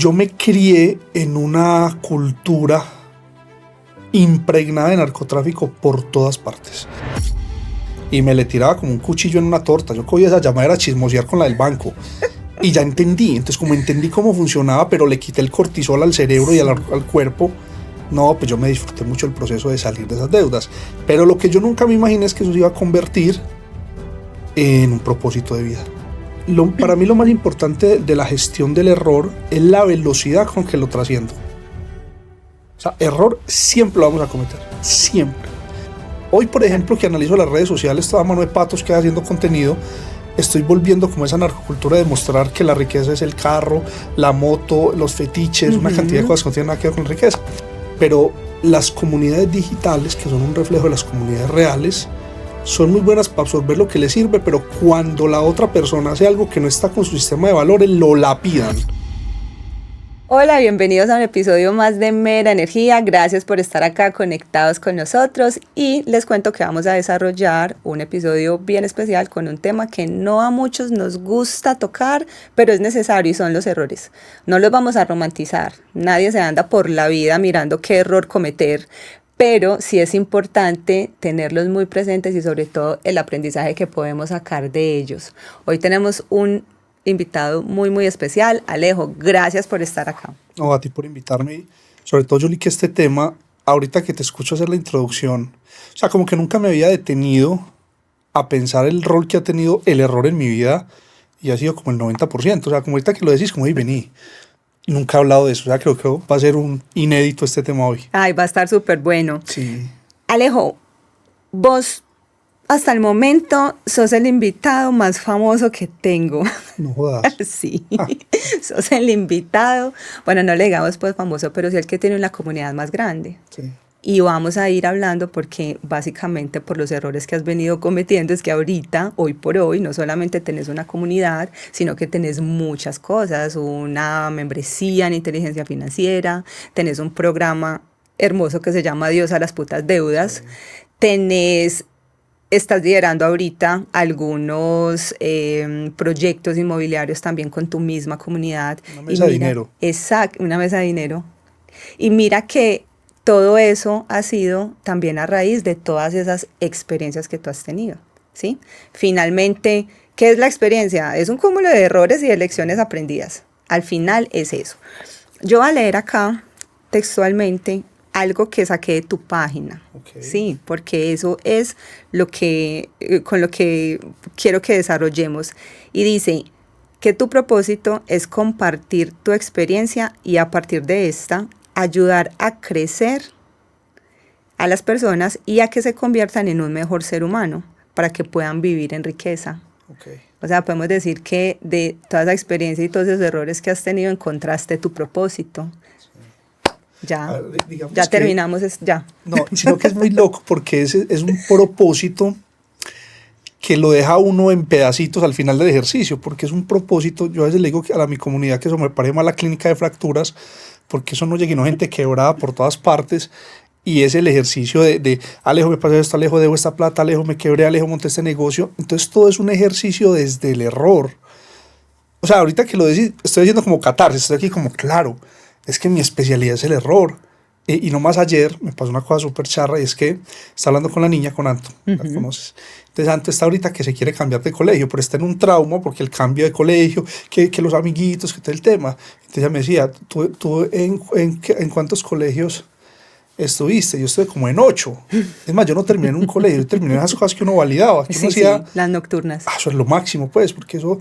yo me crié en una cultura impregnada de narcotráfico por todas partes. Y me le tiraba como un cuchillo en una torta. Yo cogía esa llamada a chismosear con la del banco. Y ya entendí. Entonces, como entendí cómo funcionaba, pero le quité el cortisol al cerebro y al cuerpo, no, pues yo me disfruté mucho el proceso de salir de esas deudas. Pero lo que yo nunca me imaginé es que eso se iba a convertir en un propósito de vida. Para mí lo más importante de la gestión del error es la velocidad con que lo trasciendo. O sea, error siempre lo vamos a cometer, siempre. Hoy, por ejemplo, que analizo las redes sociales, toda mano de patos que haciendo contenido, estoy volviendo como esa narcocultura de mostrar que la riqueza es el carro, la moto, los fetiches, una cantidad de cosas que no tienen nada que ver con riqueza. Pero las comunidades digitales, que son un reflejo de las comunidades reales, son muy buenas para absorber lo que les sirve, pero cuando la otra persona hace algo que no está con su sistema de valores, lo lapidan. Hola, bienvenidos a un episodio más de Mera Energía. Gracias por estar acá conectados con nosotros y les cuento que vamos a desarrollar un episodio bien especial con un tema que no a muchos nos gusta tocar, pero es necesario y son los errores. No los vamos a romantizar, nadie se anda por la vida mirando qué error cometer, pero sí es importante tenerlos muy presentes y sobre todo el aprendizaje que podemos sacar de ellos. Hoy tenemos un invitado muy especial. Alejo, gracias por estar acá. No, a ti por invitarme. Sobre todo, Yuli, que este tema, ahorita que te escucho hacer la introducción, o sea, como que nunca me había detenido a pensar el rol que ha tenido el error en mi vida y ha sido como el 90%. O sea, como ahorita que lo decís, como, vení. Nunca he hablado de eso. O sea, creo que va a ser un inédito este tema hoy. Ay, va a estar súper bueno. Sí. Alejo, vos hasta el momento sos el invitado más famoso que tengo. No jodas. Sí, sos el invitado. Bueno, no le digamos pues famoso, pero sí el que tiene la comunidad más grande. Sí. Y vamos a ir hablando porque básicamente por los errores que has venido cometiendo es que ahorita, hoy por hoy, no solamente tenés una comunidad, sino que tenés muchas cosas, una membresía en inteligencia financiera, tenés un programa hermoso que se llama Adiós a las putas deudas, estás liderando ahorita algunos proyectos inmobiliarios también con tu misma comunidad. Una mesa de dinero. Exacto, una mesa de dinero. Y mira que todo eso ha sido también a raíz de todas esas experiencias que tú has tenido, ¿sí? Finalmente, ¿qué es la experiencia? Es un cúmulo de errores y de lecciones aprendidas. Al final es eso. Yo voy a leer acá textualmente algo que saqué de tu página, okay. Sí, porque eso es con lo que quiero que desarrollemos. Y dice que tu propósito es compartir tu experiencia y a partir de esta ayudar a crecer a las personas y a que se conviertan en un mejor ser humano para que puedan vivir en riqueza. Okay. O sea, podemos decir que de toda esa experiencia y todos esos errores que has tenido encontraste tu propósito. Ya, ya terminamos, ya. No, sino que es muy loco porque es un propósito que lo deja uno en pedacitos al final del ejercicio, porque es un propósito. Yo a veces le digo a mi comunidad que eso me parece más la clínica de fracturas, porque eso no llega gente quebrada por todas partes, y es el ejercicio de Alejo, me pasó esto, Alejo, debo esta plata, Alejo, me quebré, Alejo, monté este negocio. Entonces todo es un ejercicio desde el error. O sea, ahorita que lo decís, estoy haciendo como catarsis, estoy aquí como claro, es que mi especialidad es el error. Y nomás ayer me pasó una cosa súper charra, y es que está hablando con la niña, con Anto, la conoces. Entonces Anto está ahorita que se quiere cambiar de colegio, pero está en un trauma porque el cambio de colegio, que los amiguitos, que todo el tema. Entonces ella me decía, ¿tú en cuántos colegios estuviste? Yo estuve como en 8. Es más, yo no terminé en un colegio, yo terminé en esas cosas que uno validaba. Que Sí, uno hacía, las nocturnas. Eso es lo máximo, pues, porque eso...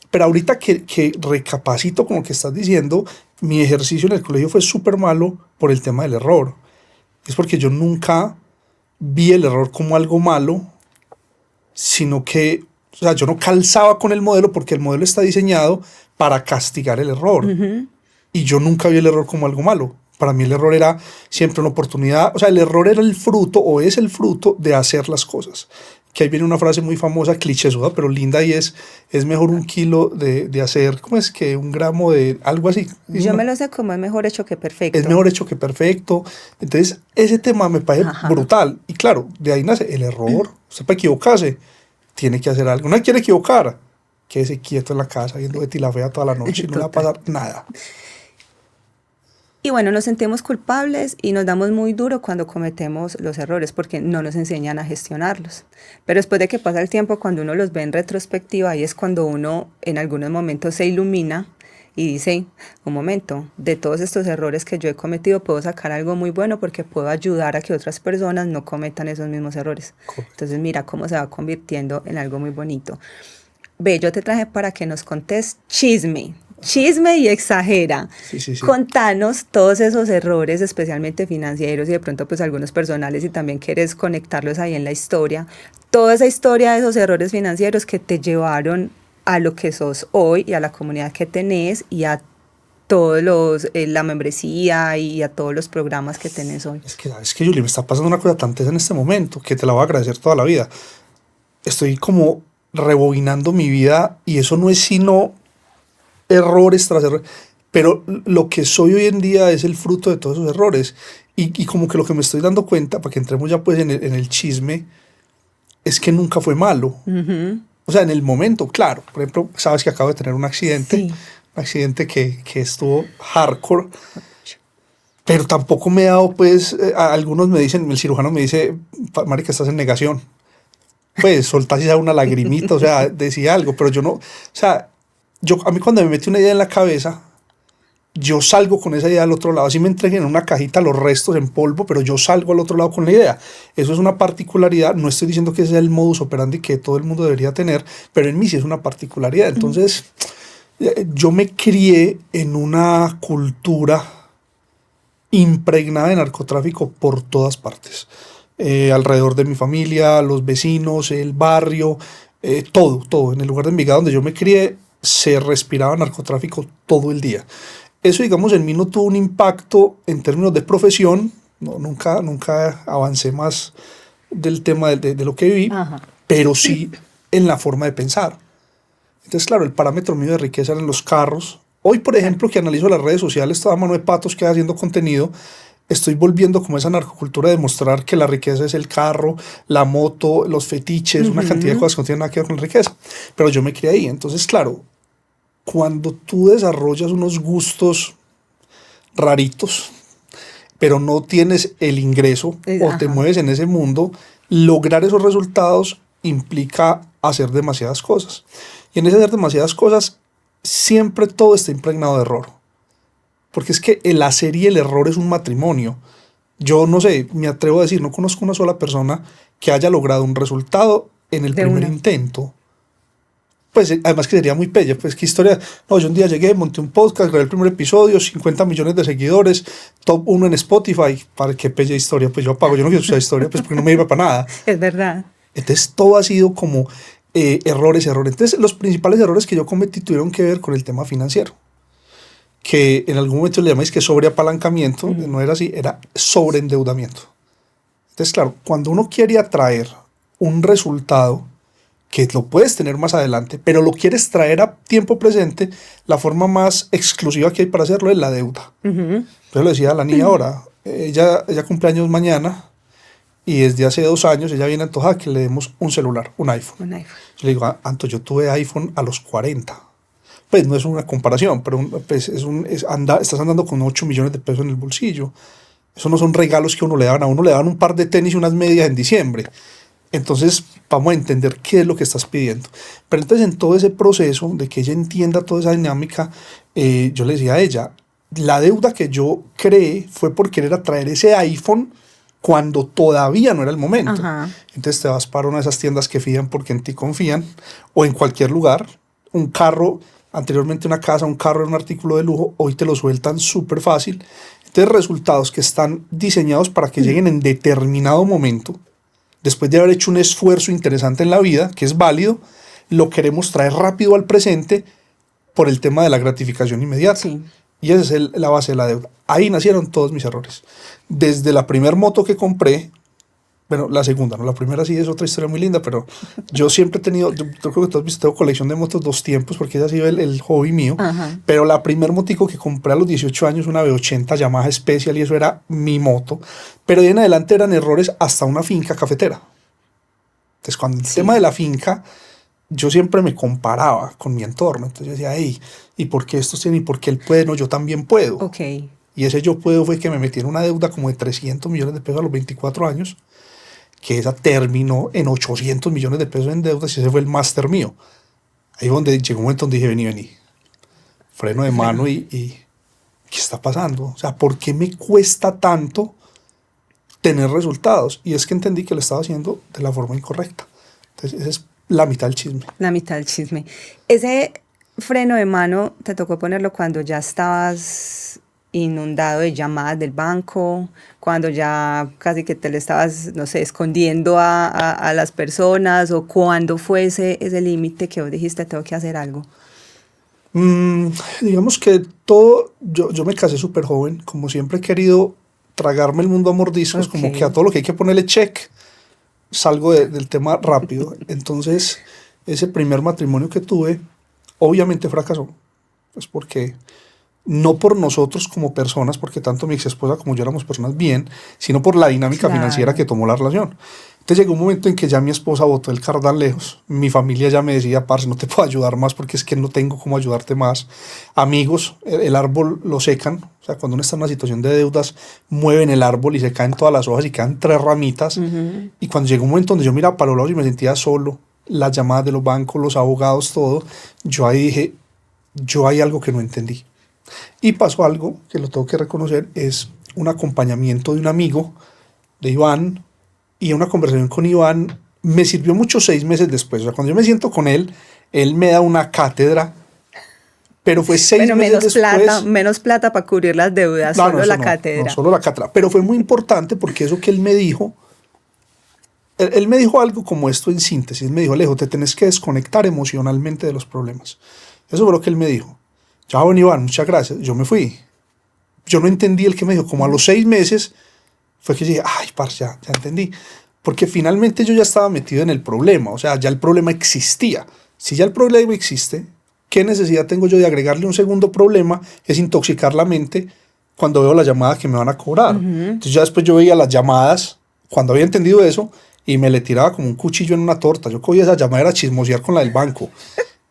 Pero ahorita que recapacito con lo que estás diciendo, mi ejercicio en el colegio fue súper malo por el tema del error. Es porque yo nunca vi el error como algo malo, sino que, o sea, yo no calzaba con el modelo porque el modelo está diseñado para castigar el error. Y yo nunca vi el error como algo malo. Para mí el error era siempre una oportunidad. O sea, el error era el fruto o es el fruto de hacer las cosas. Que ahí viene una frase muy famosa, clichésuda, pero linda, y es mejor un kilo de hacer, ¿cómo es que? 1 gramo de algo así. Yo me lo sé como es mejor hecho que perfecto. Es mejor hecho que perfecto. Entonces, ese tema me parece brutal. Y claro, de ahí nace el error. Usted para equivocarse, tiene que hacer algo. No quiere equivocar, quédese quieto en la casa viendo Betty la Fea toda la noche y no le va a pasar nada. Y bueno, nos sentimos culpables y nos damos muy duro cuando cometemos los errores porque no nos enseñan a gestionarlos. Pero después de que pasa el tiempo, cuando uno los ve en retrospectiva, ahí es cuando uno en algunos momentos se ilumina y dice, un momento, de todos estos errores que yo he cometido puedo sacar algo muy bueno porque puedo ayudar a que otras personas no cometan esos mismos errores. Correcto. Entonces mira cómo se va convirtiendo en algo muy bonito. Ve, yo te traje para que nos contes chisme y exagera. Sí. Contanos todos esos errores, especialmente financieros y de pronto pues algunos personales y también quieres conectarlos ahí en la historia. Toda esa historia de esos errores financieros que te llevaron a lo que sos hoy y a la comunidad que tenés y a todos la membresía y a todos los programas que tenés hoy. Es que Julie, me está pasando una cosa tan tesa en este momento que te la voy a agradecer toda la vida. Estoy como rebobinando mi vida y eso no es sino errores tras errores, pero lo que soy hoy en día es el fruto de todos esos errores y como que lo que me estoy dando cuenta, para que entremos ya pues en el chisme, es que nunca fue malo. O sea, en el momento, claro, por ejemplo, sabes que acabo de tener un accidente, Sí. un accidente que estuvo hardcore, pero tampoco me he dado pues, algunos me dicen, el cirujano me dice, marica, estás en negación. Pues soltás ya una lagrimita, o sea, decía algo, pero yo no, o sea, a mí cuando me mete una idea en la cabeza, yo salgo con esa idea al otro lado. Así me entreguen en una cajita los restos en polvo, pero yo salgo al otro lado con la idea. Eso es una particularidad. No estoy diciendo que sea el modus operandi que todo el mundo debería tener, pero en mí sí es una particularidad. Entonces, yo me crié en una cultura impregnada de narcotráfico por todas partes. Alrededor de mi familia, los vecinos, el barrio, todo. En el lugar de Envigado donde yo me crié, se respiraba narcotráfico todo el día. Eso, digamos, en mí no tuvo un impacto en términos de profesión, no, nunca avancé más del tema de lo que viví, Ajá. pero sí en la forma de pensar. Entonces, claro, el parámetro mío de riqueza eran los carros. Hoy, por ejemplo, que analizo las redes sociales, toda mano de patos que haciendo contenido, estoy volviendo como esa narcocultura de mostrar que la riqueza es el carro, la moto, los fetiches, una cantidad de cosas que no tienen nada que ver con la riqueza. Pero yo me crié ahí. Entonces, claro, cuando tú desarrollas unos gustos raritos, pero no tienes el ingreso o te mueves en ese mundo, lograr esos resultados implica hacer demasiadas cosas. Y en ese hacer demasiadas cosas, siempre todo está impregnado de error. Porque es que el hacer y el error es un matrimonio. Yo no sé, me atrevo a decir, no conozco una sola persona que haya logrado un resultado en el primer intento. Pues además que sería muy pelle, pues qué historia. No, yo un día llegué, monté un podcast, grabé el primer episodio, 50 millones de seguidores, top 1 en Spotify. ¿Para qué pelle historia? Pues yo apago, yo no quiero usar historia, pues porque no me iba para nada. Es verdad. Entonces todo ha sido como errores. Entonces los principales errores que yo cometí tuvieron que ver con el tema financiero. Que en algún momento le llamáis que sobreapalancamiento, no era así, era sobreendeudamiento. Entonces, claro, cuando uno quiere atraer un resultado que lo puedes tener más adelante, pero lo quieres traer a tiempo presente, la forma más exclusiva que hay para hacerlo es la deuda. Entonces le decía a la niña ahora, ella cumple años mañana y desde hace 2 años ella viene antojada que le demos un celular, un iPhone. Yo le digo, Anto, yo tuve iPhone a los 40. Pues no es una comparación, pero pues estás andando con 8 millones de pesos en el bolsillo. Eso no son regalos que uno le daban. A uno le daban un par de tenis y unas medias en diciembre. Entonces vamos a entender qué es lo que estás pidiendo. Pero entonces en todo ese proceso de que ella entienda toda esa dinámica, yo le decía a ella, la deuda que yo creé fue por querer atraer ese iPhone cuando todavía no era el momento. Entonces te vas para una de esas tiendas que fían porque en ti confían, o en cualquier lugar, un carro, anteriormente una casa, un carro era un artículo de lujo, hoy te lo sueltan súper fácil. Entonces resultados que están diseñados para que lleguen en determinado momento, después de haber hecho un esfuerzo interesante en la vida, que es válido, lo queremos traer rápido al presente por el tema de la gratificación inmediata. Sí. Y esa es la base de la deuda. Ahí nacieron todos mis errores. Desde la primera moto que compré, bueno, la segunda, ¿no? La primera sí es otra historia muy linda, pero yo siempre he tenido, yo creo que tú has visto, tengo colección de motos 2 tiempos, porque ese ha sido el hobby mío. Pero la primer motico que compré a los 18 años, una V80 Yamaha Special, y eso era mi moto. Pero de en adelante eran errores hasta una finca cafetera. Entonces, cuando el tema de la finca, yo siempre me comparaba con mi entorno. Entonces yo decía, hey, ¿y por qué estos tienen? ¿Y por qué él puede? No, yo también puedo. Y ese yo puedo fue que me metí en una deuda como de 300 millones de pesos a los 24 años, que esa terminó en 800 millones de pesos en deudas y ese fue el máster mío. Ahí donde llegó un momento donde dije, vení, freno de mano y ¿qué está pasando? O sea, ¿por qué me cuesta tanto tener resultados? Y es que entendí que lo estaba haciendo de la forma incorrecta. Entonces, esa es la mitad del chisme. La mitad del chisme. Ese freno de mano te tocó ponerlo cuando ya estabas inundado de llamadas del banco, cuando ya casi que te le estabas, no sé, escondiendo a las personas, o cuando fue ese límite que vos dijiste, tengo que hacer algo. Digamos que todo, yo me casé súper joven, como siempre he querido tragarme el mundo a mordiscos, como que a todo lo que hay que ponerle check, salgo del tema rápido. Entonces, ese primer matrimonio que tuve, obviamente fracasó, pues porque no por nosotros como personas, porque tanto mi ex esposa como yo éramos personas bien, sino por la dinámica financiera que tomó la relación. Entonces llegó un momento en que ya mi esposa botó el cardán lejos, mi familia ya me decía, parce, no te puedo ayudar más porque es que no tengo cómo ayudarte más. Amigos, el árbol lo secan, o sea, cuando uno está en una situación de deudas, mueven el árbol y se caen todas las hojas y quedan 3 ramitas. Y cuando llegó un momento donde yo miraba para los lados y me sentía solo, las llamadas de los bancos, los abogados, todo, yo ahí dije, yo hay algo que no entendí. Y pasó algo que lo tengo que reconocer, es un acompañamiento de un amigo, de Iván, y una conversación con Iván me sirvió mucho 6 meses después. O sea, cuando yo me siento con él me da una cátedra, pero fue 6 meses después. Menos plata para cubrir las deudas, solo la cátedra. No, solo la cátedra, pero fue muy importante porque eso que él me dijo, él me dijo algo como esto en síntesis, me dijo, Alejo, te tenés que desconectar emocionalmente de los problemas. Eso fue lo que él me dijo. Ya, bueno, Iván, muchas gracias. Yo me fui. Yo no entendí el que me dijo. Como a los 6 meses fue que dije, ay, parce, ya entendí. Porque finalmente yo ya estaba metido en el problema. O sea, ya el problema existía. Si ya el problema existe, ¿qué necesidad tengo yo de agregarle un segundo problema? Es intoxicar la mente cuando veo la llamada que me van a cobrar. Entonces ya después yo veía las llamadas, cuando había entendido eso, y me le tiraba como un cuchillo en una torta. Yo cogía esa llamada, era chismosear con la del banco.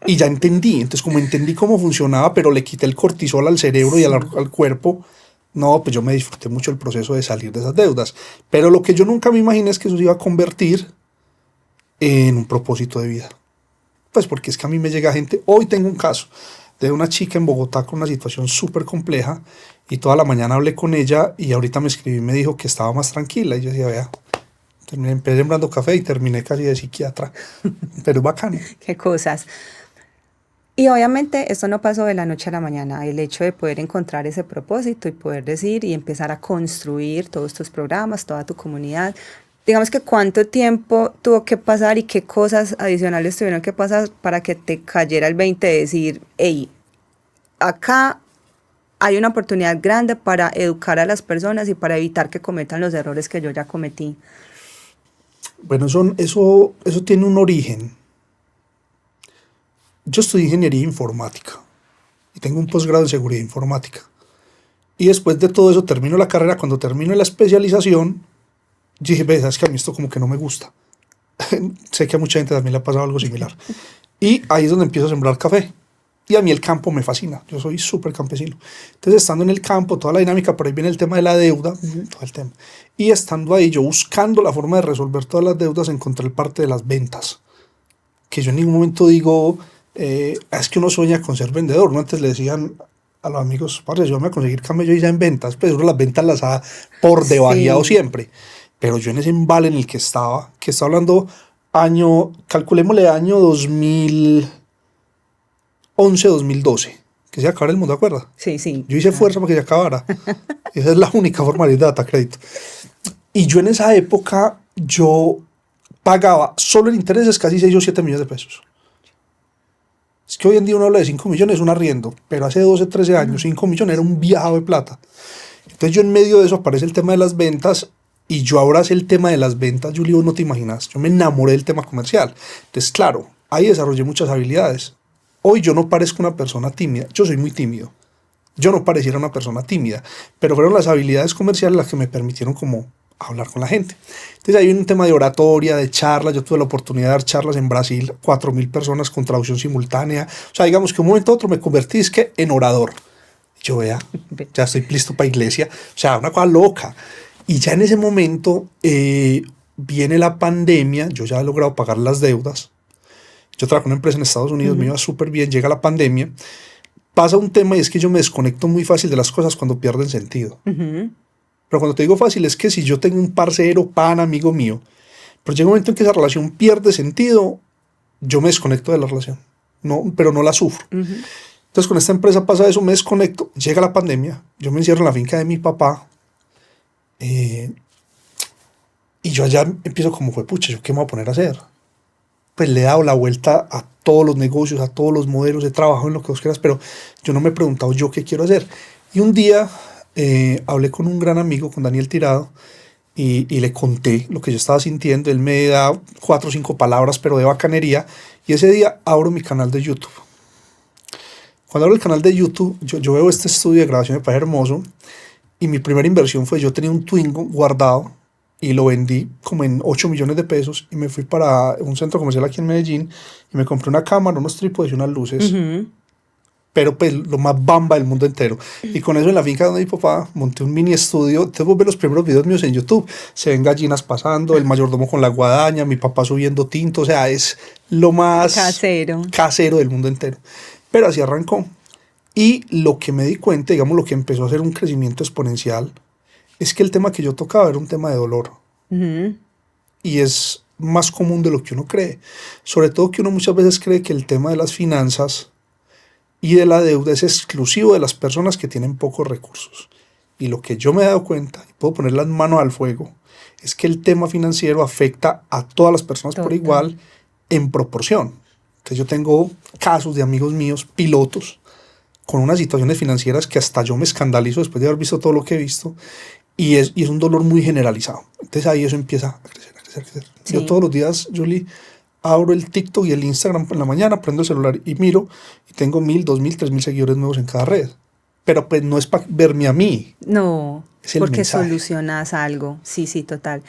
Y ya entendí, entonces como entendí cómo funcionaba, pero le quité el cortisol al cerebro y al cuerpo, no, pues yo me disfruté mucho el proceso de salir de esas deudas. Pero lo que yo nunca me imaginé es que eso se iba a convertir en un propósito de vida. Pues porque es que a mí me llega gente, hoy tengo un caso de una chica en Bogotá con una situación súper compleja y toda la mañana hablé con ella y ahorita me escribí y me dijo que estaba más tranquila y yo decía, vea, empecé sembrando café y terminé casi de psiquiatra, pero es bacano. Qué cosas. Y obviamente esto no pasó de la noche a la mañana, el hecho de poder encontrar ese propósito y poder decir y empezar a construir todos tus programas, toda tu comunidad. Digamos que cuánto tiempo tuvo que pasar y qué cosas adicionales tuvieron que pasar para que te cayera el 20 de decir, hey, acá hay una oportunidad grande para educar a las personas y para evitar que cometan los errores que yo ya cometí. Bueno, eso tiene un origen. Yo estudié ingeniería informática y tengo un posgrado en seguridad informática. Y después de todo eso termino la carrera. Cuando termino la especialización, dije, ves, es que a mí esto como que no me gusta. Sé que a mucha gente también le ha pasado algo similar. Y ahí es donde empiezo a sembrar café. Y a mí el campo me fascina. Yo soy súper campesino. Entonces, estando en el campo, toda la dinámica, por ahí viene el tema de la deuda, todo el tema. Y estando ahí, yo buscando la forma de resolver todas las deudas, encontré el parte de las ventas. Que yo en ningún momento digo, es que uno sueña con ser vendedor, ¿no? Antes le decían a los amigos, parce, yo me voy a conseguir camello y ya en ventas, pues uno las ventas las ha por debajeado siempre. Pero yo en ese embale en el que estaba hablando calculémosle año 2011, 2012, que se acabara el mundo, ¿de acuerdo? Sí, sí. Yo hice fuerza para que se acabara. Esa es la única forma de data crédito. Y yo en esa época, yo pagaba solo en intereses casi 6 o 7 millones de pesos. Es que hoy en día uno habla de 5 millones, un arriendo, pero hace 12, 13 años 5 millones era un viajado de plata. Entonces yo en medio de eso aparece el tema de las ventas y yo ahora sé el tema de las ventas, Julio, no te imaginas, yo me enamoré del tema comercial. Entonces claro, ahí desarrollé muchas habilidades. Hoy yo no parezco una persona tímida, yo soy muy tímido. Yo no pareciera una persona tímida, pero fueron las habilidades comerciales las que me permitieron como hablar con la gente. Entonces hay un tema de oratoria, de charlas. Yo tuve la oportunidad de dar charlas en Brasil, 4.000 personas con traducción simultánea. O sea, digamos que un momento a otro me convertí en orador. Yo ya estoy listo para iglesia. O sea, una cosa loca. Y ya en ese momento viene la pandemia, yo ya he logrado pagar las deudas. Yo trabajo en una empresa en Estados Unidos, me iba súper bien, llega la pandemia. Pasa un tema y es que yo me desconecto muy fácil de las cosas cuando pierden sentido. Pero cuando te digo fácil es que si yo tengo un parcero, pan, amigo mío, pero llega un momento en que esa relación pierde sentido, yo me desconecto de la relación, no, pero no la sufro. Entonces con esta empresa pasa eso, me desconecto, llega la pandemia, yo me encierro en la finca de mi papá y yo allá empiezo como fue, pucha, ¿yo qué me voy a poner a hacer? Pues le he dado la vuelta a todos los negocios, a todos los modelos, he trabajado en lo que vos quieras, pero yo no me he preguntado yo qué quiero hacer. Y un día hablé con un gran amigo, con Daniel Tirado, y le conté lo que yo estaba sintiendo. Él me da 4 o 5 palabras, pero de bacanería, y ese día abro mi canal de YouTube. Cuando abro el canal de YouTube, yo veo este estudio de grabación, me parece hermoso, y mi primera inversión fue, yo tenía un Twingo guardado, y lo vendí como en 8 millones de pesos, y me fui para un centro comercial aquí en Medellín, y me compré una cámara, unos trípodes y unas luces, pero pues lo más bamba del mundo entero. Y con eso en la finca donde mi papá monté un mini estudio. Te voy a ver los primeros videos míos en YouTube. Se ven gallinas pasando, el mayordomo con la guadaña, mi papá subiendo tinto. O sea, es lo más casero del mundo entero. Pero así arrancó. Y lo que me di cuenta, digamos, lo que empezó a hacer un crecimiento exponencial, es que el tema que yo tocaba era un tema de dolor. Y es más común de lo que uno cree. Sobre todo que uno muchas veces cree que el tema de las finanzas y de la deuda es exclusivo de las personas que tienen pocos recursos. Y lo que yo me he dado cuenta, y puedo poner las manos al fuego, es que el tema financiero afecta a todas las personas por igual en proporción. Entonces yo tengo casos de amigos míos, pilotos, con unas situaciones financieras que hasta yo me escandalizo después de haber visto todo lo que he visto, y es un dolor muy generalizado. Entonces ahí eso empieza a crecer, a crecer, a crecer. Sí. Yo todos los días, Julie, abro el TikTok y el Instagram en la mañana, prendo el celular y miro, y tengo 1,000, 2,000, 3,000 seguidores nuevos en cada red. Pero pues no es para verme a mí. No, es porque mensaje. Solucionas algo. Sí, total.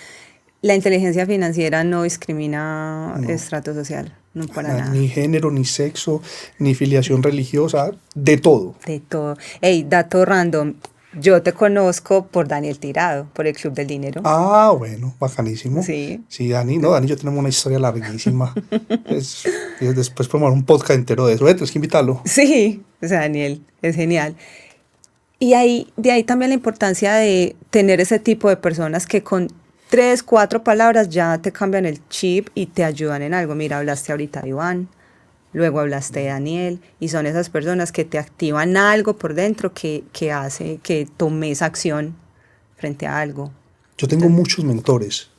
La inteligencia financiera no discrimina estrato social, no para nada. Ni género, ni sexo, ni filiación religiosa, de todo. De todo. Ey, dato random. Yo te conozco por Daniel Tirado, por el Club del Dinero. Ah, bueno, bacanísimo. Sí. Sí, Dani y yo tenemos una historia larguísima. Y después podemos hacer un podcast entero de eso. Tienes que invitarlo. Sí, o sea, Daniel, es genial. Y de ahí también la importancia de tener ese tipo de personas que con 3, 4 palabras ya te cambian el chip y te ayudan en algo. Mira, hablaste ahorita de Iván, luego hablaste de Daniel, y son esas personas que te activan algo por dentro que hace que tomes acción frente a algo. Yo tengo muchos mentores.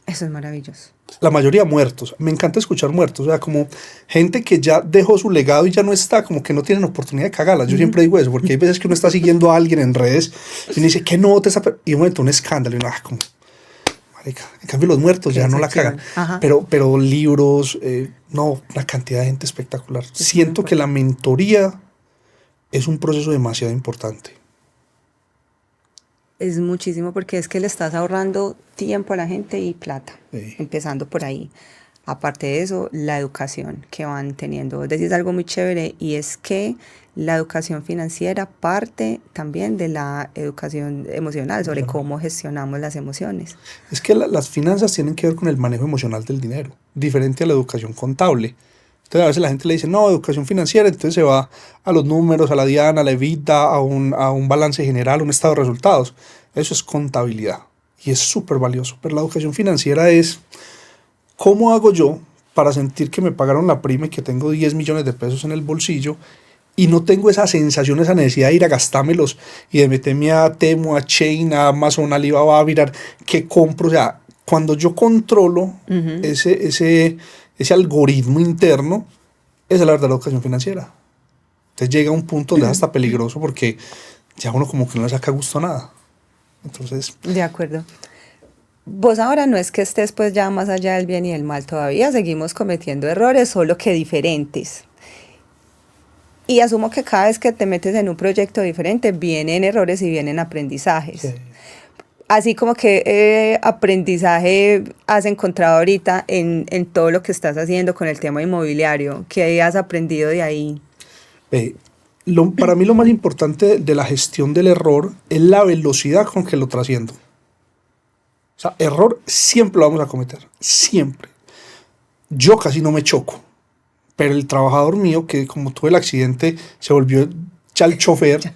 Eso es maravilloso. La mayoría muertos. Me encanta escuchar muertos. O sea, como gente que ya dejó su legado y ya no está, como que no tienen oportunidad de cagarlas. Yo siempre digo eso, porque hay veces que uno está siguiendo a alguien en redes y uno dice, ¿qué no te está? Y un momento, un escándalo. Y uno, como, marica. En cambio, los muertos ya no la cagan. Pero libros, no, una cantidad de gente espectacular. Siento que la mentoría es un proceso demasiado importante. Es muchísimo, porque es que le estás ahorrando tiempo a la gente y plata, empezando por ahí. Aparte de eso, la educación que van teniendo. Decís algo muy chévere, y es que la educación financiera parte también de la educación emocional, sobre cómo gestionamos las emociones. Es que las finanzas tienen que ver con el manejo emocional del dinero, diferente a la educación contable. Entonces a veces la gente le dice, no, educación financiera, entonces se va a los números, a la DIAN, a la EBITDA, a un balance general, un estado de resultados. Eso es contabilidad y es súper valioso. Pero la educación financiera es, ¿cómo hago yo para sentir que me pagaron la prima y que tengo 10 millones de pesos en el bolsillo y no tengo esa sensación, esa necesidad de ir a gastármelos y de meterme a Temu, a Chain, a Amazon, a Alibaba, a mirar qué compro? O sea, cuando yo controlo ese algoritmo interno, esa es la verdadera educación financiera. Entonces llega un punto donde es hasta peligroso, porque ya uno como que no le saca gusto a nada. Entonces, de acuerdo. Vos ahora no es que estés pues ya más allá del bien y del mal, todavía seguimos cometiendo errores, solo que diferentes. Y asumo que cada vez que te metes en un proyecto diferente vienen errores y vienen aprendizajes. Sí. Así como que aprendizaje has encontrado ahorita en todo lo que estás haciendo con el tema inmobiliario. ¿Qué has aprendido de ahí? Para mí lo más importante de la gestión del error es la velocidad con que lo trasciendo. O sea, error siempre lo vamos a cometer, siempre. Yo casi no me choco, pero el trabajador mío, que como tuve el accidente, se volvió ya el chofer,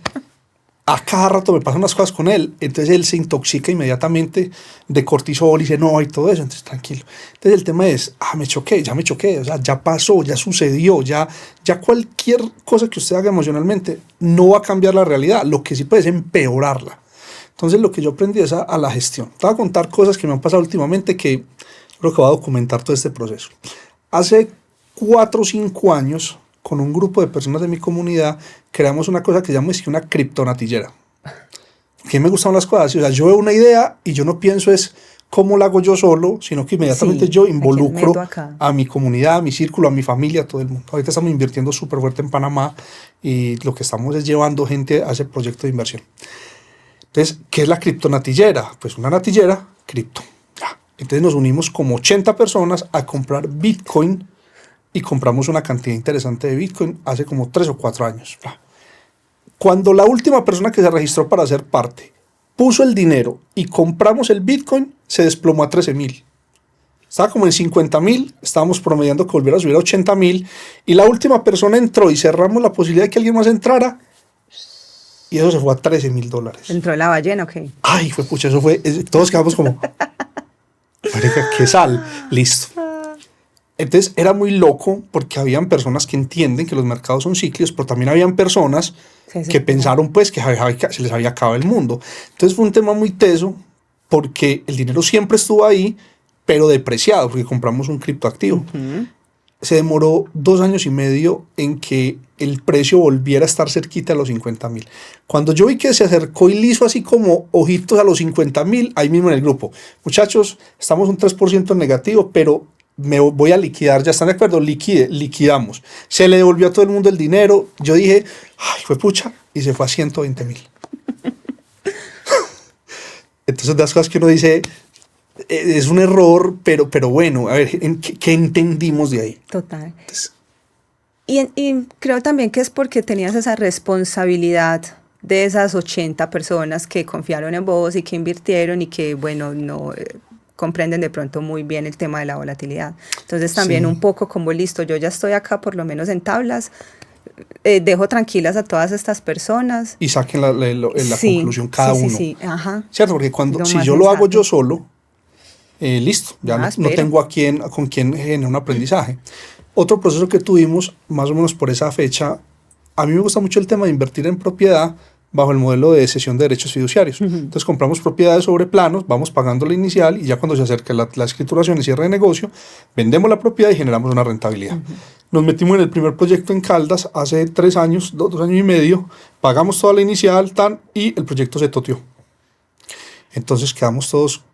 a cada rato me pasan unas cosas con él, entonces él se intoxica inmediatamente de cortisol y dice no y todo eso, entonces tranquilo. Entonces el tema es, me choqué, o sea, ya pasó, ya sucedió, ya cualquier cosa que usted haga emocionalmente no va a cambiar la realidad, lo que sí puede es empeorarla. Entonces lo que yo aprendí es a la gestión. Te voy a contar cosas que me han pasado últimamente que creo que va a documentar todo este proceso. Hace 4 o 5 años, con un grupo de personas de mi comunidad, creamos una cosa que llamamos una criptonatillera. Que me gustan las cosas. O sea, yo veo una idea y yo no pienso es cómo la hago yo solo, sino que inmediatamente yo involucro a mi comunidad, a mi círculo, a mi familia, a todo el mundo. Ahorita estamos invirtiendo súper fuerte en Panamá y lo que estamos es llevando gente a ese proyecto de inversión. Entonces, ¿qué es la criptonatillera? Pues una natillera, cripto. Entonces nos unimos como 80 personas a comprar Bitcoin y compramos una cantidad interesante de Bitcoin hace como 3 o 4 años. Cuando la última persona que se registró para ser parte puso el dinero y compramos el Bitcoin, se desplomó a 13,000. Estaba como en 50,000, estábamos promediando que volviera a subir a 80,000 y la última persona entró y cerramos la posibilidad de que alguien más entrara y eso se fue a $13,000. ¿Entró la ballena o qué? Ay, fue pucha, eso fue, todos quedamos como, marica, qué sal, listo. Entonces era muy loco porque habían personas que entienden que los mercados son cíclicos, pero también habían personas que pensaron pues que se les había acabado el mundo. Entonces fue un tema muy teso porque el dinero siempre estuvo ahí, pero depreciado porque compramos un criptoactivo. Se demoró 2 años y medio en que el precio volviera a estar cerquita a los 50,000. Cuando yo vi que se acercó y le hizo así como ojitos a los 50,000, ahí mismo en el grupo, muchachos, estamos un 3% en negativo, pero me voy a liquidar, ¿ya están de acuerdo? Liquidamos. Se le devolvió a todo el mundo el dinero. Yo dije, ay, fue pucha, y se fue a 120,000. Entonces, las cosas que uno dice, es un error, pero bueno, a ver, ¿qué entendimos de ahí? Total. Entonces, y creo también que es porque tenías esa responsabilidad de esas 80 personas que confiaron en vos y que invirtieron y que, bueno, no comprenden de pronto muy bien el tema de la volatilidad. Entonces también un poco como listo, yo ya estoy acá por lo menos en tablas, dejo tranquilas a todas estas personas. Y saquen la conclusión cada uno. Sí, ajá. ¿Cierto? Porque si yo lo hago yo solo, listo, ya no tengo con quién generar un aprendizaje. Otro proceso que tuvimos, más o menos por esa fecha, a mí me gusta mucho el tema de invertir en propiedad bajo el modelo de cesión de derechos fiduciarios. Entonces compramos propiedades sobre planos, vamos pagando la inicial y ya cuando se acerca la escrituración y cierre de negocio, vendemos la propiedad y generamos una rentabilidad. Nos metimos en el primer proyecto en Caldas hace 3 años, 2 años y medio, pagamos toda la inicial y el proyecto se toteó. Entonces quedamos todos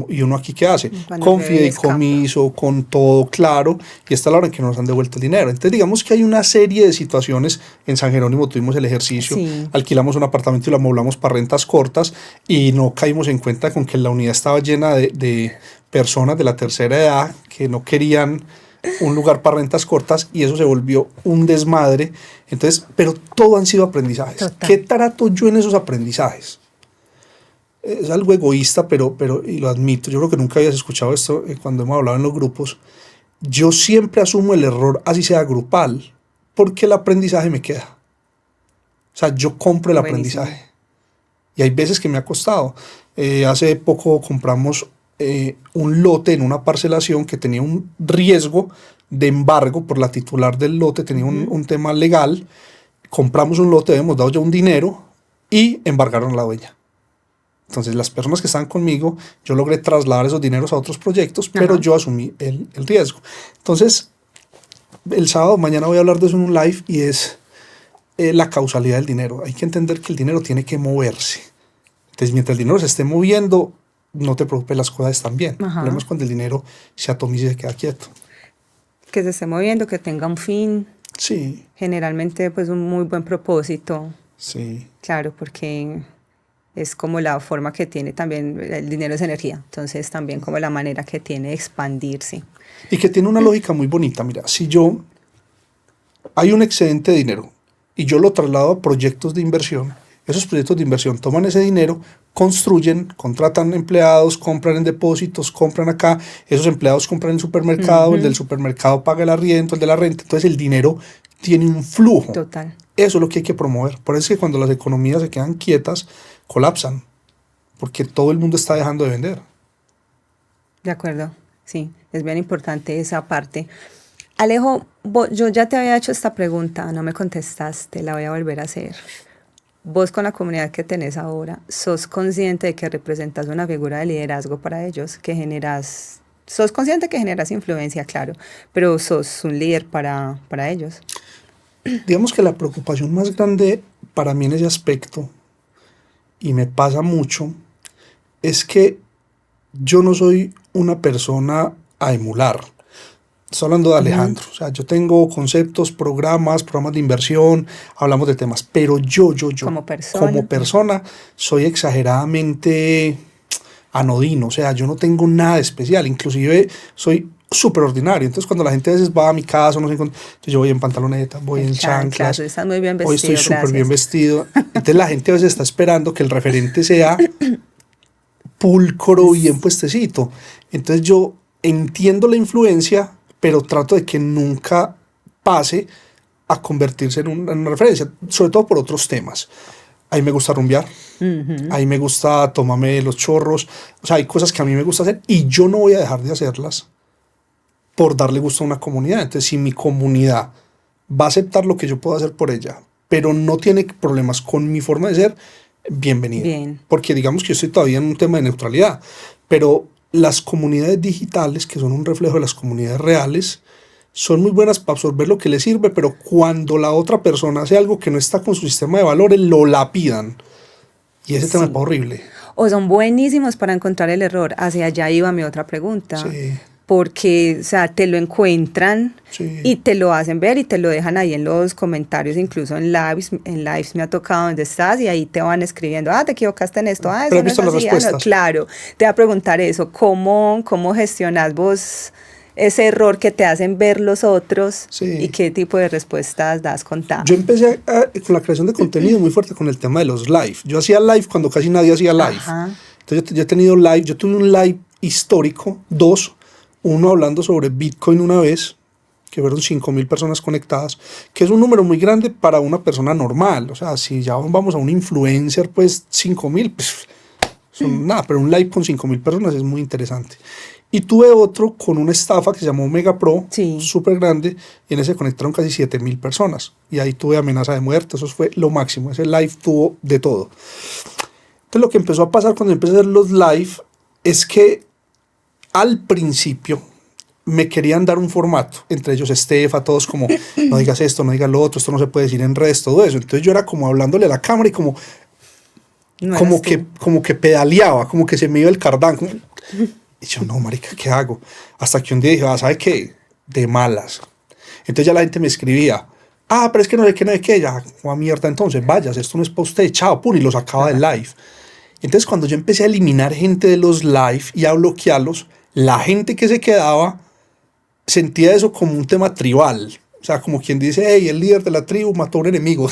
¿y uno aquí qué hace? Con fideicomiso, con todo claro, y esta es la hora en que nos han devuelto el dinero. Entonces digamos que hay una serie de situaciones. En San Jerónimo tuvimos el ejercicio, alquilamos un apartamento y lo amoblamos para rentas cortas y no caímos en cuenta con que la unidad estaba llena de personas de la tercera edad que no querían un lugar para rentas cortas y eso se volvió un desmadre. Entonces, pero todo han sido aprendizajes. Total. ¿Qué trato yo en esos aprendizajes? Es algo egoísta, pero y lo admito, yo creo que nunca habías escuchado esto cuando hemos hablado en los grupos. Yo siempre asumo el error, así sea grupal, porque el aprendizaje me queda. O sea, yo compro el aprendizaje. Y hay veces que me ha costado. Hace poco compramos un lote en una parcelación que tenía un riesgo de embargo por la titular del lote, tenía un tema legal. Compramos un lote, hemos dado ya un dinero y embargaron a la dueña. Entonces, las personas que están conmigo, yo logré trasladar esos dineros a otros proyectos, pero yo asumí el riesgo. Entonces, el sábado, mañana voy a hablar de eso en un live y es la causalidad del dinero. Hay que entender que el dinero tiene que moverse. Entonces, mientras el dinero se esté moviendo, no te preocupes, las cosas están bien. El problema es cuando el dinero se atomiza y se queda quieto. Que se esté moviendo, que tenga un fin. Sí. Generalmente, pues, un muy buen propósito. Sí. Claro, porque es como la forma que tiene también, el dinero es energía, entonces también como la manera que tiene de expandirse. Y que tiene una lógica muy bonita. Mira, si hay un excedente de dinero y yo lo traslado a proyectos de inversión. Esos proyectos de inversión toman ese dinero, construyen, contratan empleados, compran en depósitos, compran acá, esos empleados compran en el supermercado, el del supermercado paga el arriendo, el de la renta, entonces el dinero tiene un flujo. Total. Eso es lo que hay que promover. Por eso es que cuando las economías se quedan quietas, colapsan, porque todo el mundo está dejando de vender. De acuerdo, sí, es bien importante esa parte. Alejo, yo ya te había hecho esta pregunta, no me contestaste, la voy a volver a hacer. Vos con la comunidad que tenés ahora, ¿sos consciente de que representas una figura de liderazgo para ellos? ¿Sos consciente que generas influencia, claro, pero sos un líder para ellos? Digamos que la preocupación más grande para mí en ese aspecto, y me pasa mucho, es que yo no soy una persona a emular. Estoy hablando de Alejandro. O sea, yo tengo conceptos, programas de inversión, hablamos de temas, pero yo, como persona, soy exageradamente anodino. O sea, yo no tengo nada especial. Inclusive soy súper ordinario. Entonces, cuando la gente a veces va a mi casa, no sé, entonces yo voy en pantaloneta, voy en chanclas. Estás muy bien vestido. Hoy estoy súper bien vestido. Entonces, la gente a veces está esperando que el referente sea pulcro, bien puestecito. Entonces, yo entiendo la influencia, pero trato de que nunca pase a convertirse en una referencia, sobre todo por otros temas. A mí me gusta rumbear, a mí me gusta tomarme los chorros, o sea, hay cosas que a mí me gusta hacer y yo no voy a dejar de hacerlas por darle gusto a una comunidad. Entonces, si mi comunidad va a aceptar lo que yo puedo hacer por ella, pero no tiene problemas con mi forma de ser, bienvenido. Bien. Porque digamos que yo estoy todavía en un tema de neutralidad, pero las comunidades digitales, que son un reflejo de las comunidades reales, son muy buenas para absorber lo que les sirve, pero cuando la otra persona hace algo que no está con su sistema de valores, lo lapidan. Y ese tema es horrible. O son buenísimos para encontrar el error. Hacia allá iba mi otra pregunta. Sí. Porque, o sea, te lo encuentran y te lo hacen ver y te lo dejan ahí en los comentarios, incluso en lives me ha tocado donde estás y ahí te van escribiendo, te equivocaste en esto, eso pero has visto las respuestas. No, claro, te voy a preguntar eso, ¿cómo gestionas vos ese error que te hacen ver los otros y qué tipo de respuestas das? Contá. Yo empecé con la creación de contenido muy fuerte con el tema de los live. Yo hacía live cuando casi nadie hacía live. Ajá. Entonces yo he tenido live, yo tuve un live histórico, uno hablando sobre Bitcoin una vez, que fueron 5,000 personas conectadas, que es un número muy grande para una persona normal. O sea, si ya vamos a un influencer, pues 5,000, pues son nada, pero un live con 5,000 personas es muy interesante. Y tuve otro con una estafa que se llamó Mega Pro, súper grande, y en ese conectaron casi 7,000 personas. Y ahí tuve amenaza de muerte, eso fue lo máximo. Ese live tuvo de todo. Entonces lo que empezó a pasar cuando empecé a hacer los live es que al principio me querían dar un formato, entre ellos Estefa, todos como, no digas esto, no digas lo otro, esto no se puede decir en redes, todo eso. Entonces yo era como hablándole a la cámara y como que pedaleaba, como que se me iba el cardán. Y yo, no, marica, ¿qué hago? Hasta que un día dije, ¿sabe qué? De malas. Entonces ya la gente me escribía, pero es que no sé qué, ya, mierda, entonces, vayas, esto no es para usted, chao, pum, y lo sacaba del live. Entonces cuando yo empecé a eliminar gente de los live y a bloquearlos, la gente que se quedaba sentía eso como un tema tribal. O sea, como quien dice, hey, el líder de la tribu mató a un enemigo.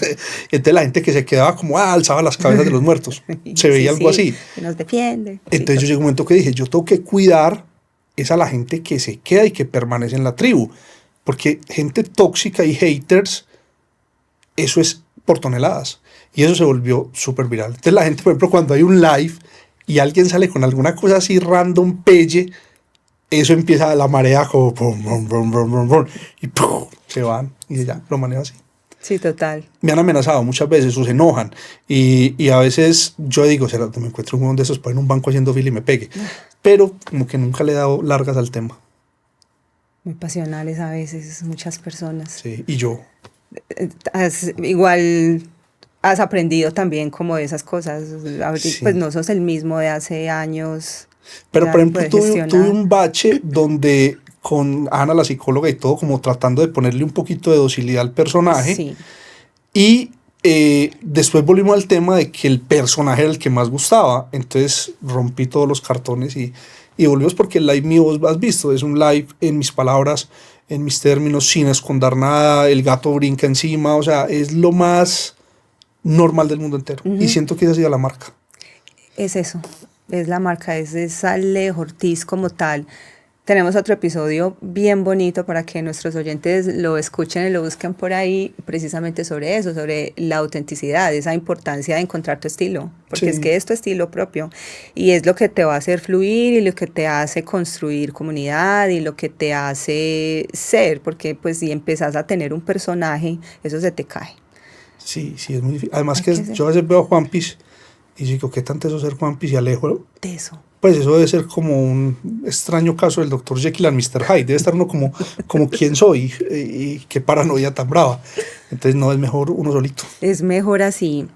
Entonces la gente que se quedaba como, alzaba las cabezas de los muertos. Se veía algo así. Que nos defiende. Entonces yo llegué a un momento que dije, yo tengo que cuidar es a la gente que se queda y que permanece en la tribu. Porque gente tóxica y haters, eso es por toneladas. Y eso se volvió súper viral. Entonces la gente, por ejemplo, cuando hay un live y alguien sale con alguna cosa así random, pelle, eso empieza la marea como brum, brum, brum, brum, brum, brum, y ¡pum! Se van y ya lo manejo así. Sí, total. Me han amenazado muchas veces o se enojan y a veces yo digo, será que me encuentro un de esos por en un banco haciendo fila y me pegue, pero como que nunca le he dado largas al tema. Muy pasionales a veces muchas personas. Sí, y yo. Igual has aprendido también como de esas cosas, pues no sos el mismo de hace años. Pero por ejemplo tuve un bache donde con Ana la psicóloga y todo como tratando de ponerle un poquito de docilidad al personaje y después volvimos al tema de que el personaje era el que más gustaba, entonces rompí todos los cartones y volvimos porque el live mío vos has visto, es un live en mis palabras, en mis términos, sin esconder nada, el gato brinca encima, o sea, es lo más normal del mundo entero. Y siento que esa ha sido la marca. Es eso, es la marca, es Ale Ortiz como tal. Tenemos otro episodio bien bonito para que nuestros oyentes lo escuchen y lo busquen por ahí, precisamente sobre eso, sobre la autenticidad, esa importancia de encontrar tu estilo, porque Sí. es que es tu estilo propio y es lo que te va a hacer fluir y lo que te hace construir comunidad y lo que te hace ser, porque pues si empezás a tener un personaje, eso se te cae. Sí, sí, es muy difícil. Además Hay que que ser yo a veces veo a Juanpis y digo, ¿qué tanto eso ser Juanpis y Alejo? de eso. Pues eso debe ser como un extraño caso del Dr. Jekyll and Mr. Hyde. Debe estar uno como quién soy y qué paranoia tan brava. Entonces no, es mejor uno solito. Es mejor así.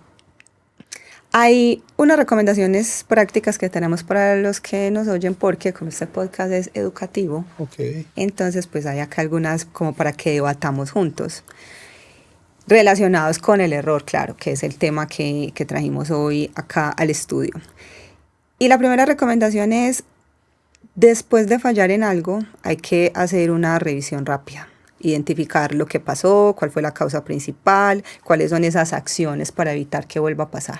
Hay unas recomendaciones prácticas que tenemos para los que nos oyen porque como este podcast es educativo, Ok. entonces pues hay acá algunas como para que debatamos juntos. Relacionados con el error, claro, que es el tema que trajimos hoy acá al estudio. Y la primera recomendación es, después de fallar en algo, hay que hacer una revisión rápida. Identificar lo que pasó, cuál fue la causa principal, cuáles son esas acciones para evitar que vuelva a pasar.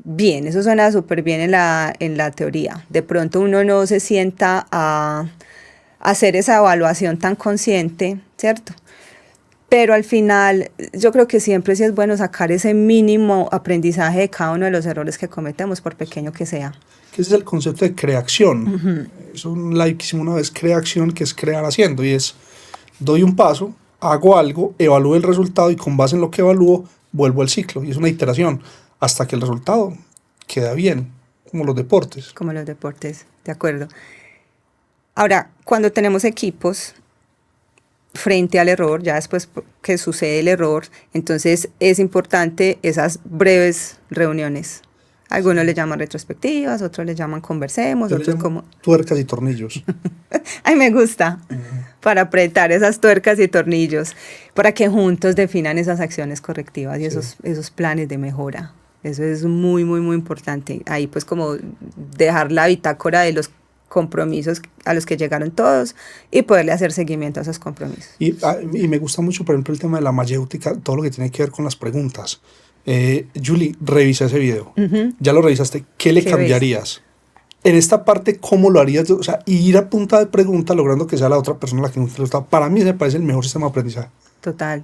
Bien, eso suena súper bien en la teoría. De pronto uno no se sienta a hacer esa evaluación tan consciente, ¿cierto? Pero al final yo creo que siempre sí es bueno sacar ese mínimo aprendizaje de cada uno de los errores que cometemos, por pequeño que sea. Que ese es el concepto de creación. Es un live que hicimos una vez, creación, que es crear haciendo. Y es, doy un paso, hago algo, evalúo el resultado y con base en lo que evalúo, vuelvo al ciclo. Y es una iteración hasta que el resultado queda bien, como los deportes. Como los deportes, de acuerdo. Ahora, cuando tenemos equipos frente al error, ya después que sucede el error, entonces es importante esas breves reuniones. Algunos le llaman retrospectivas, otros le llaman conversemos, Yo le otros llamo como... tuercas y tornillos. Ay, me gusta. Para apretar esas tuercas y tornillos, para que juntos definan esas acciones correctivas y Sí. esos planes de mejora. Eso es muy, muy, muy importante. Ahí pues como dejar la bitácora de los compromisos a los que llegaron todos y poderle hacer seguimiento a esos compromisos. Y me gusta mucho, por ejemplo, el tema de la mayéutica, todo lo que tiene que ver con las preguntas. Julie, revisa ese video. Ya lo revisaste. ¿Qué le ¿Qué cambiarías? En esta parte, ¿cómo lo harías? O sea, ir a punta de pregunta logrando que sea la otra persona la que no te lo está. Para mí me parece el mejor sistema de aprendizaje. Total.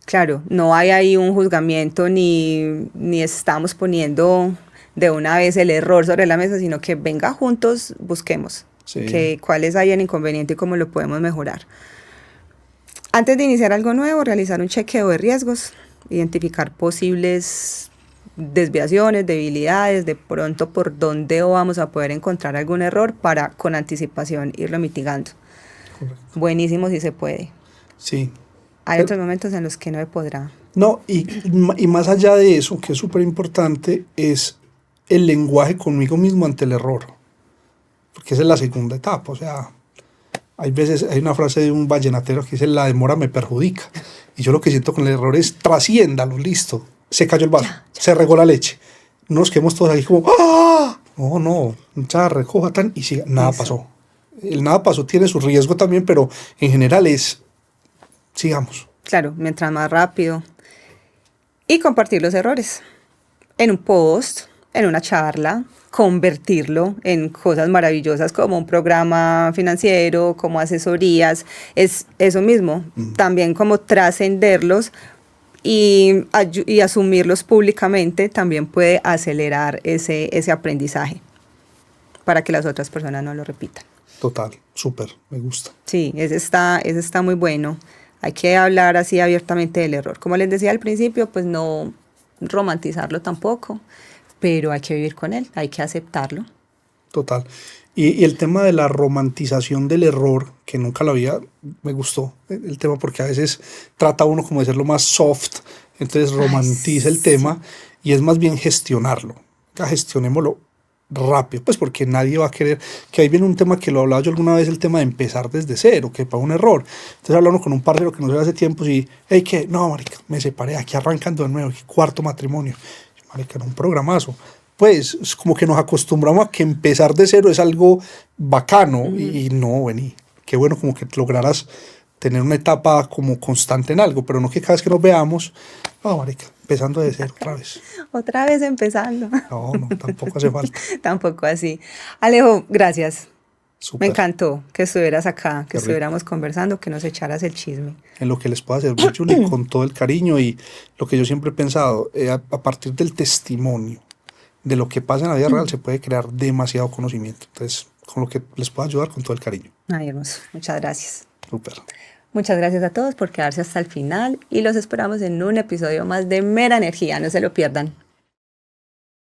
Claro, no hay ahí un juzgamiento ni estamos poniendo de una vez el error sobre la mesa, sino que venga juntos, busquemos Sí. cuál es ahí el inconveniente y cómo lo podemos mejorar. Antes de iniciar algo nuevo, realizar un chequeo de riesgos, identificar posibles desviaciones, debilidades, de pronto por dónde vamos a poder encontrar algún error para con anticipación irlo mitigando. Correcto. Buenísimo si se puede. Sí. Hay otros momentos en los que no se podrá. No, y más allá de eso, que es súper importante, es el lenguaje conmigo mismo ante el error. Porque esa es la segunda etapa. O sea, hay veces, hay una frase de un vallenatero que dice, la demora me perjudica. Y yo lo que siento con el error es, trasciéndalo, listo. Se cayó el vaso, se regó la leche. No nos quedemos todos aquí como, ¡ah! No, ya recoja tan y siga. Nada Eso. pasó. El nada pasó tiene su riesgo también, pero en general es, sigamos. Claro, mientras más rápido. Y compartir los errores en un post, en una charla, convertirlo en cosas maravillosas como un programa financiero, como asesorías, es eso mismo. También como trascenderlos y asumirlos públicamente también puede acelerar ese aprendizaje para que las otras personas no lo repitan. Total, súper, me gusta. Sí, ese está muy bueno. Hay que hablar así abiertamente del error. Como les decía al principio, pues no romantizarlo tampoco, pero hay que vivir con él, hay que aceptarlo. Total. Y el tema de la romantización del error, que nunca lo había, me gustó el tema porque a veces trata uno como de ser lo más soft, entonces romantiza el tema y es más bien gestionarlo. Ya gestionémoslo rápido, pues porque nadie va a querer, que ahí viene un tema que lo hablaba yo alguna vez, el tema de empezar desde cero, que para un error. Entonces hablamos con un parcero que no se ve hace tiempo y, hey, ¿qué? No, marica, me separé, aquí arrancando de nuevo, aquí cuarto matrimonio. Marica, era un programazo. Pues es como que nos acostumbramos a que empezar de cero es algo bacano y no, vení, qué bueno como que lograras tener una etapa como constante en algo, pero no que cada vez que nos veamos, no, marica, empezando de cero otra vez. Otra vez empezando. No, tampoco hace falta. Tampoco así. Alejo, gracias. Me Súper. encantó que estuvieras acá, que Qué rico. estuviéramos conversando, que nos echaras el chisme. En lo que les pueda servir, Julie, con todo el cariño y lo que yo siempre he pensado, a partir del testimonio de lo que pasa en la vida real se puede crear demasiado conocimiento. Entonces, con lo que les pueda ayudar, con todo el cariño. Ay, hermoso. Muchas gracias. Súper. Muchas gracias a todos por quedarse hasta el final y los esperamos en un episodio más de Mera Energía. No se lo pierdan.